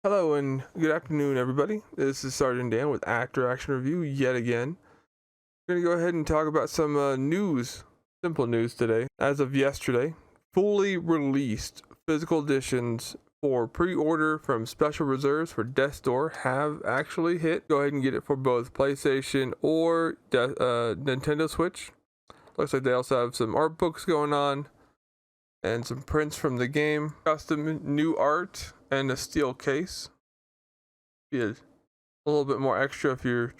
Hello and good afternoon, everybody. This is Sergeant Dan with Actor Action Review yet again. We're going to go ahead and talk about some news, simple news today. As of yesterday, fully released physical editions for pre-order from Special Reserves for Death's Door have actually hit. Go ahead and get it for both PlayStation or Nintendo Switch. Looks like they also have some art books going on and some prints from the game, custom new art, and a steel case. Be a little bit more extra if you're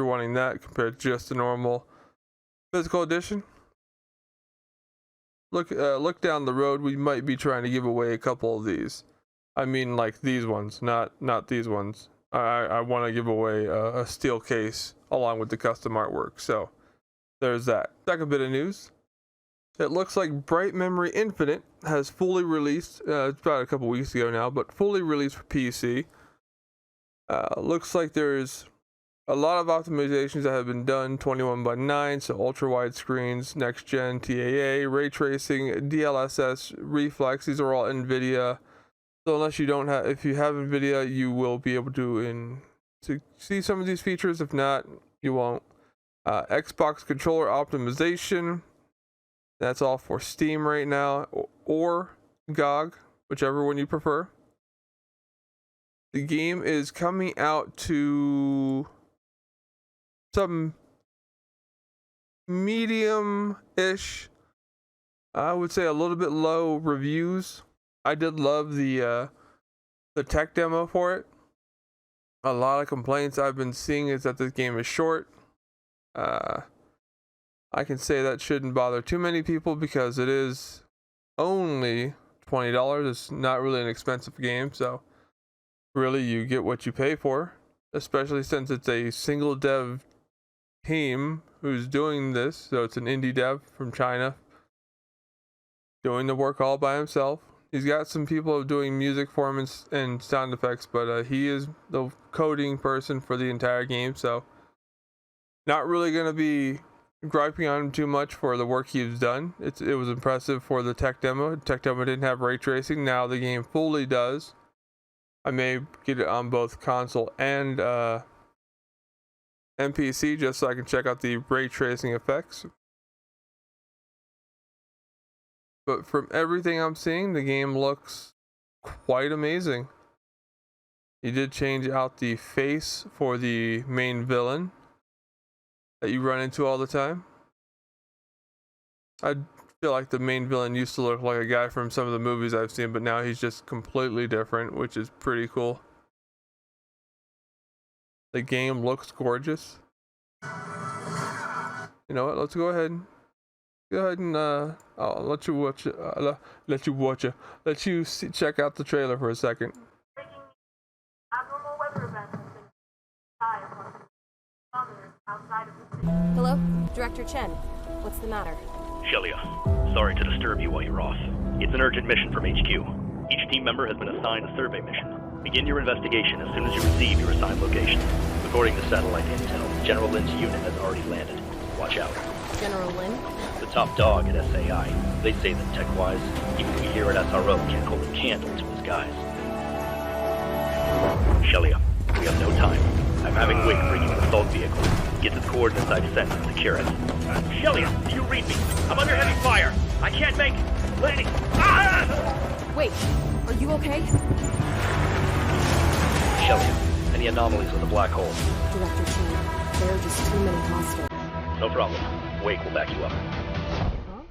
wanting that compared to just a normal physical edition. Look down the road, we might be trying to give away a couple of these. I mean, like these ones, not these ones. I want to give away a steel case along with the custom artwork. So there's that. Second bit of news. It looks like Bright Memory Infinite has fully released. It's about a couple weeks ago now, but fully released for PC. Looks like there's a lot of optimizations that have been done. 21:9, so ultra wide screens, next gen TAA, ray tracing, DLSS, reflex. These are all NVIDIA. So unless you don't have, if you have NVIDIA, you will be able to see some of these features. If not, you won't. Xbox controller optimization. That's all for Steam right now, or GOG, whichever one you prefer. The game is coming out to some medium-ish, I would say a little bit low reviews. I did love the tech demo for it. A lot of complaints I've been seeing is that this game is short. I can say that shouldn't bother too many people because it is only $20. It's not really an expensive game, so really you get what you pay for, especially since it's a single dev team who's doing this. So it's an indie dev from China doing the work all by himself. He's got some people doing music for him and sound effects, but he is the coding person for the entire game, so not really going to be griping on him too much for the work he's done. It was impressive for the tech demo. Tech demo didn't have ray tracing. Now the game fully does. I may get it on both console and PC just so I can check out the ray tracing effects. But from everything I'm seeing, the game looks quite amazing. He did change out the face for the main villain that you run into all the time. I feel like the main villain used to look like a guy from some of the movies I've seen, but now he's just completely different, which is pretty cool. The game looks gorgeous. You know what? Let's go ahead and I'll let you check out the trailer for a second. Abnormal weather events have been outside of the city. Hello? Director Chen. What's the matter? Shelia, sorry to disturb you while you're off. It's an urgent mission from HQ. Each team member has been assigned a survey mission. Begin your investigation as soon as you receive your assigned location. According to satellite intel, General Lin's unit has already landed. Watch out. General Lin? The top dog at SAI. They say that tech-wise, even we here at SRO can't hold a candle to his guys. Shelia, we have no time. I'm having Wick bring you an assault vehicle. Get to the coordinates I sent and secure it. Shelia, do you read me? I'm under heavy fire. I can't make landing. Ah! Wait, are you okay? Shelia, any anomalies with the black hole? Director Chen, there are just too many hostiles. No problem. Wake will back you up. Huh?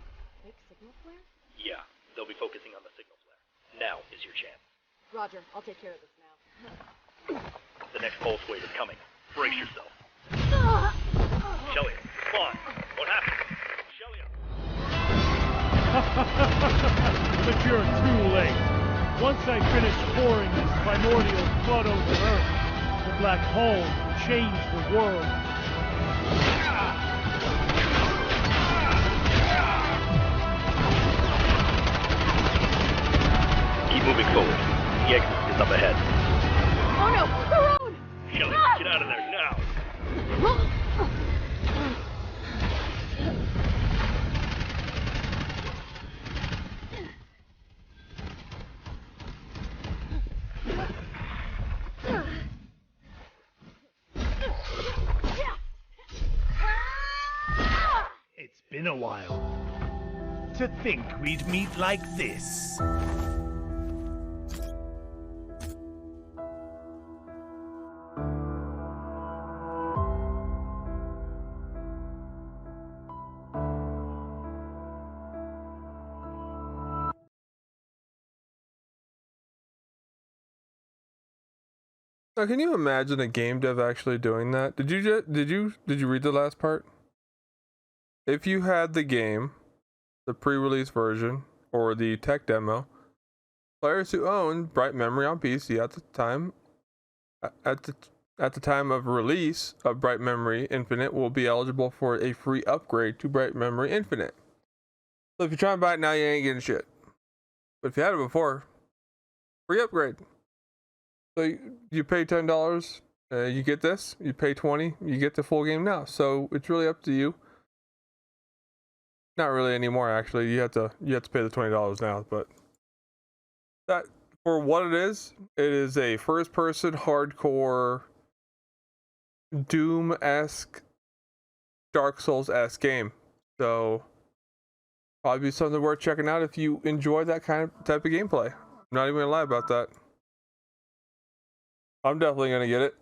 Fake signal flare? Yeah, they'll be focusing on the signal flare. Now is your chance. Roger, I'll take care of this now. The next pulse wave is coming. Brace yourself. Shelia, come on. What happened? Shelia. But you're too late. Once I finish pouring this primordial flood over Earth, the black hole will change the world. Keep moving forward. The exit is up ahead. Oh no! The road! Shelia, get out of there now! been a while. To think we'd meet like this. Now, can you imagine a game dev actually doing that? Did you read the last part? If you had the game, the pre-release version, or the tech demo, players who owned Bright Memory on PC at the time of release of Bright Memory Infinite will be eligible for a free upgrade to Bright Memory Infinite. So if you're trying to buy it now, you ain't getting shit. But if you had it before, free upgrade. So you pay $10, you get this. You pay $20, you get the full game now. So it's really up to you. Not really anymore, actually. You have to pay the $20 now. But that, for what it is a first-person hardcore Doom-esque, Dark Souls-esque game. So probably something worth checking out if you enjoy that type of gameplay. I'm not even gonna lie about that. I'm definitely gonna get it.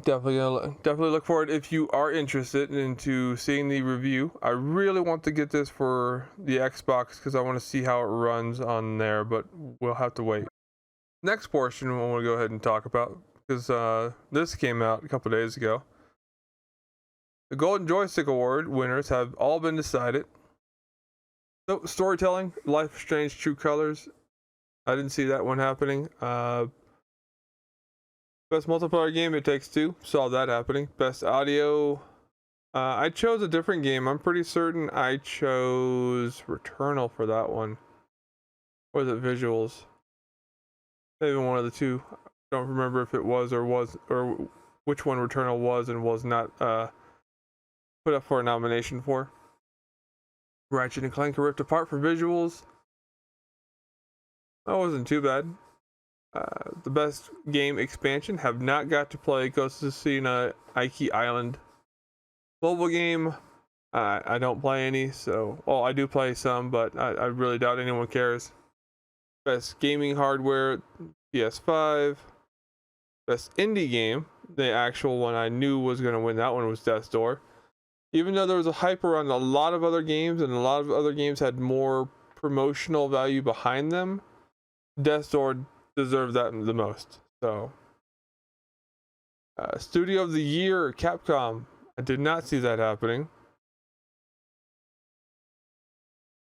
Definitely look forward if you are interested into seeing the review. I really want to get this for the Xbox because I want to see how it runs on there, but we'll have to wait. Next portion I want to go ahead and talk about because this came out a couple days ago. The Golden Joystick Award winners have all been decided. So, storytelling, Life is Strange, True Colors. I didn't see that one happening. Best multiplayer game, It Takes Two. Saw that happening. Best audio. I chose a different game. I'm pretty certain I chose Returnal for that one. Or was it Visuals? Maybe one of the two. Don't remember if it was or which one Returnal was and was not put up for a nomination for. Ratchet and Clank Rift Apart for Visuals. That wasn't too bad. The best game expansion, have not got to play Ghost of Tsushima Iki Island. Mobile game, I don't play any, so, well, I do play some, but I really doubt anyone cares. Best gaming hardware, PS5. Best indie game, the actual one I knew was going to win that one was Death's Door. Even though there was a hype around a lot of other games, and a lot of other games had more promotional value behind them, Death's Door deserve that the most. So Studio of the Year, Capcom. I did not see that happening.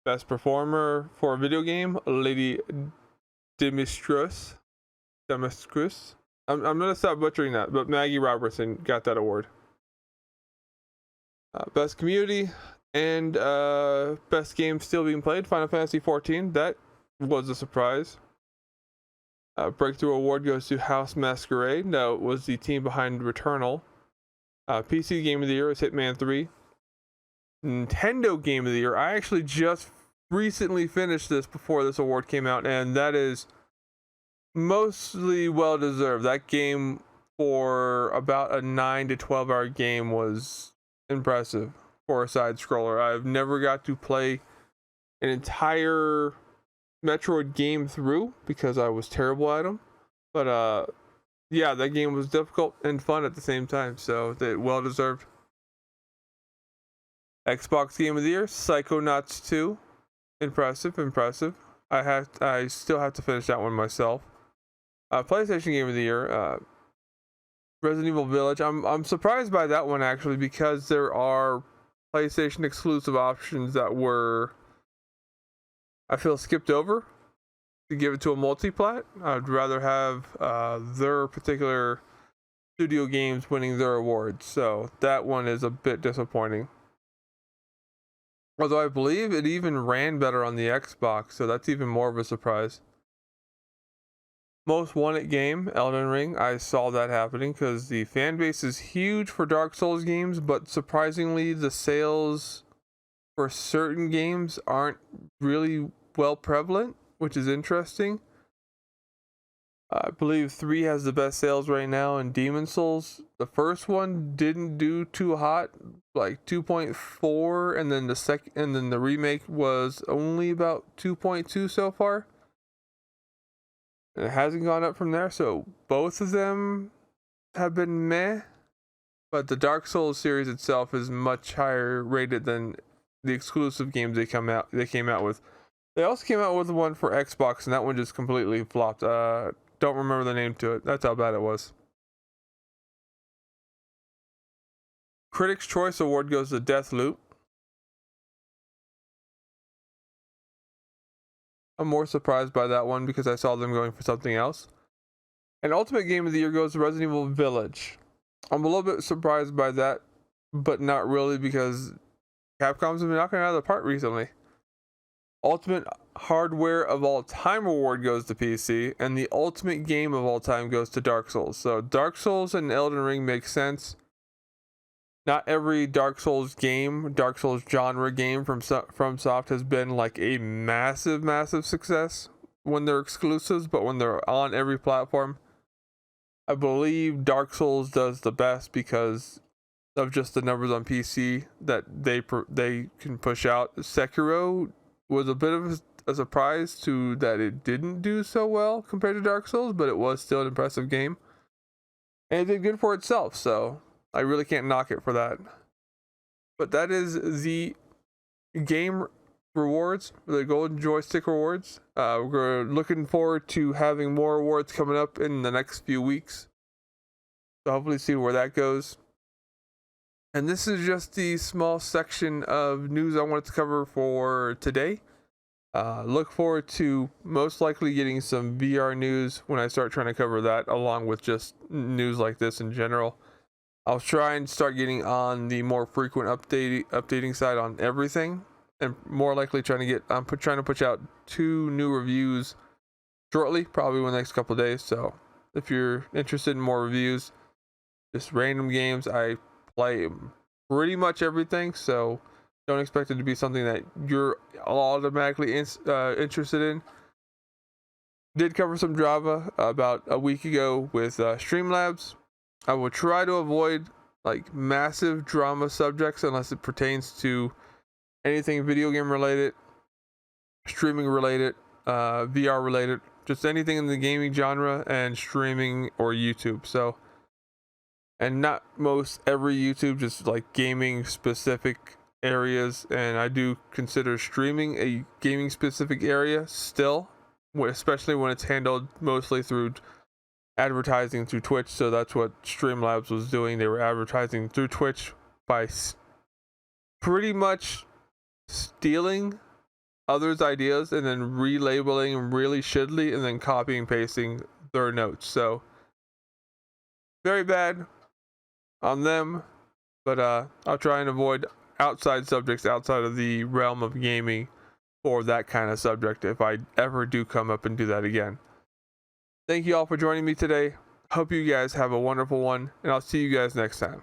Best performer for a video game, Lady Demestrus. I'm gonna stop butchering that, but Maggie Robertson got that award. Best community and best game still being played, Final Fantasy XIV. That was a surprise. Breakthrough Award goes to House Masquerade. No, it was the team behind Returnal. PC Game of the Year is Hitman 3. Nintendo Game of the Year. I actually just recently finished this before this award came out, and that is mostly well deserved. That game, for about a 9 to 12 hour game, was impressive for a side scroller. I've never got to play an entire Metroid game through because I was terrible at them, but yeah, that game was difficult and fun at the same time, so that well deserved. Xbox Game of the Year, Psychonauts 2. Impressive. I still have to finish that one myself. PlayStation Game of the Year, Resident Evil Village. I'm surprised by that one actually, because there are PlayStation exclusive options that were, I feel, skipped over to give it to a multi-plat. I'd rather have their particular studio games winning their awards, so that one is a bit disappointing. Although I believe it even ran better on the Xbox, so that's even more of a surprise. Most wanted game, Elden Ring. I saw that happening because the fan base is huge for Dark Souls games, but surprisingly the sales for certain games aren't really well prevalent, which is interesting. I believe 3 has the best sales right now, and Demon Souls, the first one didn't do too hot, like 2.4, and then the remake was only about 2.2 so far. And it hasn't gone up from there, so both of them have been meh. But the Dark Souls series itself is much higher rated than the exclusive games they came out with. They also came out with one for Xbox, and that one just completely flopped. Don't remember the name to it. That's how bad it was. Critics' Choice Award goes to Deathloop. I'm more surprised by that one because I saw them going for something else. And Ultimate Game of the Year goes to Resident Evil Village. I'm a little bit surprised by that, but not really, because Capcom's been knocking it out of the park recently. Ultimate Hardware of All Time Award goes to PC, and the Ultimate Game of All Time goes to Dark Souls. So Dark Souls and Elden Ring make sense. Not every Dark Souls game, Dark Souls genre game from FromSoft has been like a massive success when they're exclusives, but when they're on every platform, I believe Dark Souls does the best because of just the numbers on PC that they can push out. Sekiro was a bit of a surprise to that it didn't do so well compared to Dark Souls, but it was still an impressive game, and it did good for itself, so I really can't knock it for that. But that is the game rewards, the Golden Joystick Awards. We're looking forward to having more awards coming up in the next few weeks, so hopefully see where that goes. And this is just the small section of news I wanted to cover for today. Look forward to most likely getting some VR news when I start trying to cover that, along with just news like this in general. I'll try and start getting on the more frequent updating side on everything, and more likely trying to push out 2 new reviews shortly, probably in the next couple of days. So if you're interested in more reviews, just random games, I play pretty much everything, so don't expect it to be something that you're automatically interested in. Did cover some Java about a week ago with Streamlabs. I will try to avoid like massive drama subjects unless it pertains to anything video game related, streaming related, VR related, just anything in the gaming genre and streaming or YouTube. So, and not every YouTube, just like gaming specific areas, and I do consider streaming a gaming specific area still, especially when it's handled mostly through advertising through Twitch. So that's what Streamlabs was doing. They were advertising through Twitch by pretty much stealing others' ideas and then relabeling really shittily and then copying and pasting their notes. So very bad on them, but I'll try and avoid outside subjects outside of the realm of gaming for that kind of subject if I ever do come up and do that again. Thank you all for joining me today. Hope you guys have a wonderful one, and I'll see you guys next time.